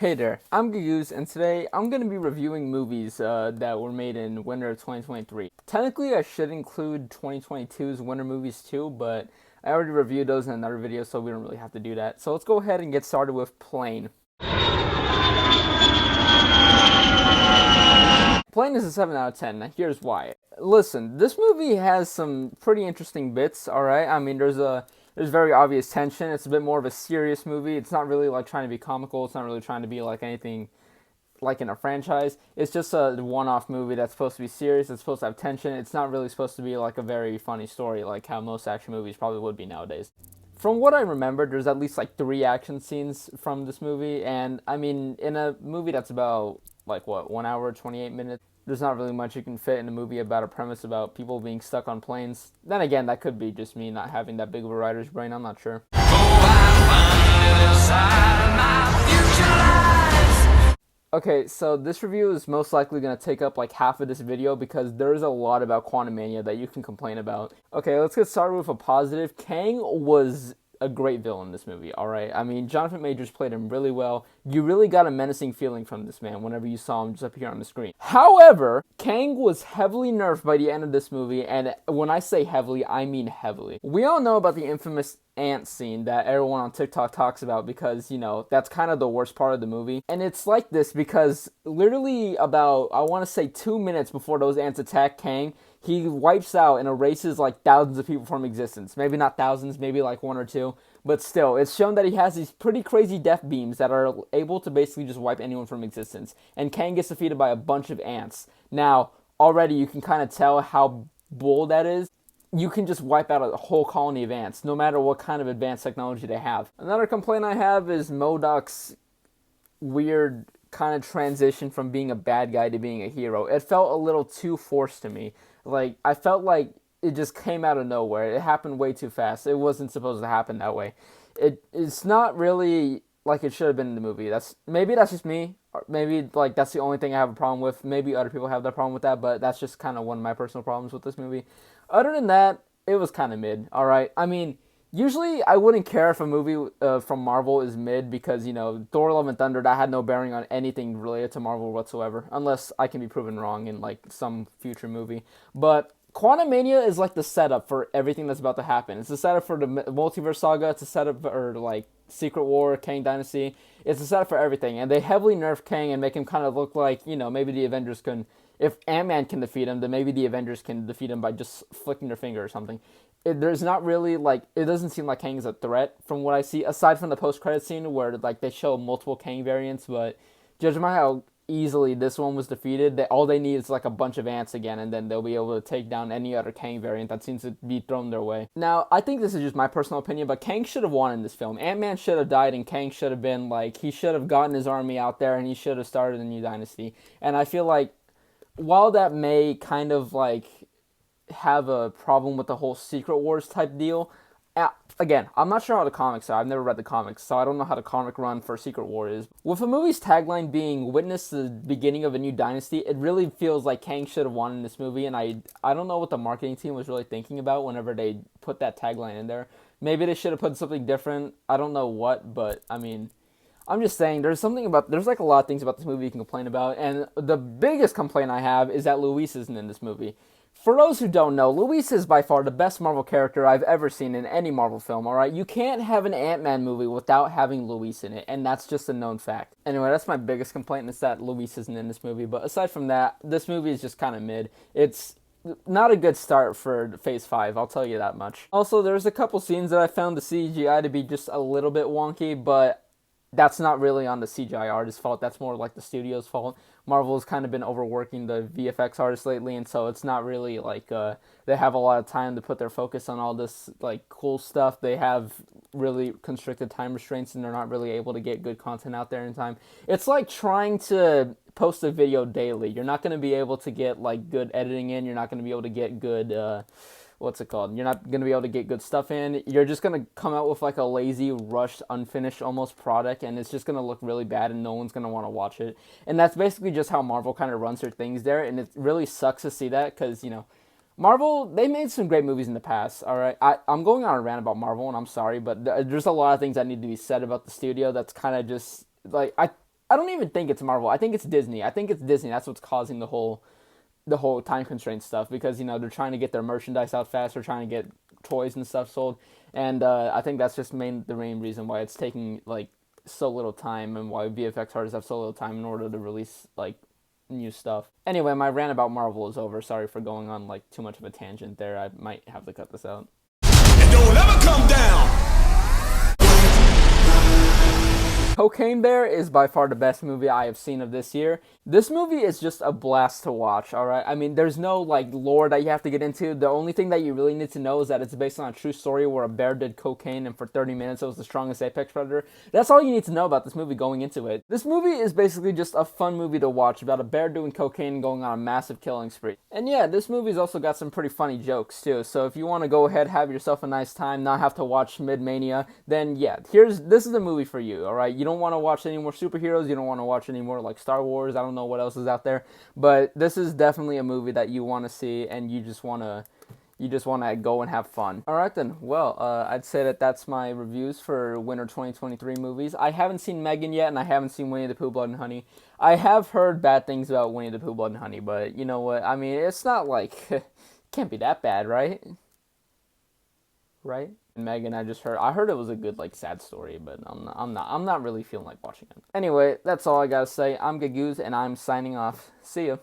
Hey there, I'm Gagooz, and today I'm going to be reviewing movies that were made in winter of 2023. Technically, I should include 2022's winter movies too, but I already reviewed those in another video, so we don't really have to do that. So let's go ahead and get started with Plane. Plane is a 7 out of 10. Now, here's why. Listen, this movie has some pretty interesting bits, alright? I mean, there's very obvious tension. It's a bit more of a serious movie. It's not really like trying to be comical. It's not really trying to be like anything like in a franchise. It's just a one-off movie that's supposed to be serious. It's supposed to have tension. It's not really supposed to be like a very funny story like how most action movies probably would be nowadays. From what I remember, there's at least like 3 action scenes from this movie, and I mean, in a movie that's about like what 1 hour 28 minutes, there's not really much you can fit in a movie about a premise about people being stuck on planes. Then again, that could be just me not having that big of a writer's brain. I'm not sure. Okay, so this review is most likely going to take up like half of this video because there's a lot about Quantumania that you can complain about. Okay, let's get started with a positive. Kang was a great villain in this movie, alright? I mean, Jonathan Majors played him really well. You really got a menacing feeling from this man whenever you saw him just up here on the screen. However, Kang was heavily nerfed by the end of this movie, and when I say heavily, I mean heavily. We all know about the infamous ant scene that everyone on TikTok talks about because, you know, that's kind of the worst part of the movie. And it's like this because literally about, I want to say 2 minutes before those ants attack Kang, he wipes out and erases like thousands of people from existence. Maybe not thousands, maybe like 1 or 2. But still, it's shown that he has these pretty crazy death beams that are able to basically just wipe anyone from existence. And Kang gets defeated by a bunch of ants. Now, already you can kind of tell how bold that is. You can just wipe out a whole colony of ants, no matter what kind of advanced technology they have. Another complaint I have is MODOK's weird kind of transition from being a bad guy to being a hero. It felt a little too forced to me. Like, I felt like it just came out of nowhere. It happened way too fast. It wasn't supposed to happen that way. It's not really like it should have been in the movie. Maybe that's just me. Or maybe like that's the only thing I have a problem with. Maybe other people have that problem with that, but that's just kind of one of my personal problems with this movie. Other than that, it was kind of mid. All right. I mean, usually I wouldn't care if a movie from Marvel is mid because, you know, Thor: Love and Thunder, that had no bearing on anything related to Marvel whatsoever, unless I can be proven wrong in like some future movie. But Quantumania is like the setup for everything that's about to happen. It's the setup for the multiverse saga. It's a setup for like Secret War, Kang Dynasty. It's a setup for everything, and they heavily nerf Kang and make him kind of look like, you know, maybe the Avengers can. If Ant-Man can defeat him, then maybe the Avengers can defeat him by just flicking their finger or something. There's not really like, it doesn't seem like Kang is a threat from what I see, aside from the post-credit scene where like they show multiple Kang variants. But judging by how easily this one was defeated, all they need is like a bunch of ants again, and then they'll be able to take down any other Kang variant that seems to be thrown their way. Now, I think this is just my personal opinion, but Kang should have won in this film. Ant-Man should have died, and Kang should have been like, he should have gotten his army out there, and he should have started a new dynasty. And I feel like, while that may kind of like have a problem with the whole Secret Wars type deal, again, I'm not sure how the comics are. I've never read the comics, so I don't know how the comic run for Secret War is. With the movie's tagline being "Witness the beginning of a new dynasty," it really feels like Kang should have won in this movie, and I don't know what the marketing team was really thinking about whenever they put that tagline in there. Maybe they should have put something different. I don't know what, but I mean, I'm just saying, there's like a lot of things about this movie you can complain about, and the biggest complaint I have is that Luis isn't in this movie. For those who don't know, Luis is by far the best Marvel character I've ever seen in any Marvel film, alright? You can't have an Ant-Man movie without having Luis in it, and that's just a known fact. Anyway, that's my biggest complaint, is that Luis isn't in this movie, but aside from that, this movie is just kind of mid. It's not a good start for Phase 5, I'll tell you that much. Also, there's a couple scenes that I found the CGI to be just a little bit wonky, but that's not really on the CGI artist's fault. That's more like the studio's fault. Marvel's kind of been overworking the VFX artists lately, and so it's not really like they have a lot of time to put their focus on all this like cool stuff. They have really constricted time restraints, and they're not really able to get good content out there in time. It's like trying to post a video daily. You're not going to be able to get like good editing in. You're not going to be able to get good you're not going to be able to get good stuff in. You're just going to come out with like a lazy, rushed, unfinished almost product, and it's just going to look really bad, and no one's going to want to watch it. And that's basically just how Marvel kind of runs their things there, and it really sucks to see that because, you know, Marvel, they made some great movies in the past, alright? I'm going on a rant about Marvel, and I'm sorry, but there's a lot of things that need to be said about the studio that's kind of just, like, I don't even think it's Marvel. I think it's Disney. I think it's Disney. That's what's causing the whole time constraint stuff, because they're trying to get their merchandise out fast. They're trying to get toys and stuff sold, and I think that's just the main reason why it's taking like so little time, and why VFX artists have so little time in order to release like new stuff. Anyway, my rant about Marvel is over. Sorry for going on like too much of a tangent there. I might have to cut this out. And don't ever come down. Cocaine Bear is by far the best movie I have seen of this year. This movie is just a blast to watch, alright? I mean, there's no, like, lore that you have to get into. The only thing that you really need to know is that it's based on a true story where a bear did cocaine and for 30 minutes it was the strongest apex predator. That's all you need to know about this movie going into it. This movie is basically just a fun movie to watch about a bear doing cocaine and going on a massive killing spree. And yeah, this movie's also got some pretty funny jokes, too. So if you want to go ahead, have yourself a nice time, not have to watch Mid-Mania, then yeah, this is the movie for you, alright? You don't want to watch any more superheroes, you don't want to watch any more like Star Wars, I don't know what else is out there, but this is definitely a movie that you want to see, and you just want to go and have fun. Alright then, well, I'd say that's my reviews for winter 2023 movies. I haven't seen Megan yet, and I haven't seen Winnie the Pooh, Blood and Honey. I have heard bad things about Winnie the Pooh, Blood and Honey, but you know what, I mean, it's not like, it can't be that bad, right? Right? Megan, I heard it was a good, like, sad story, but I'm not really feeling like watching it. Anyway, that's all I gotta say. I'm Gagoose, and I'm signing off. See ya.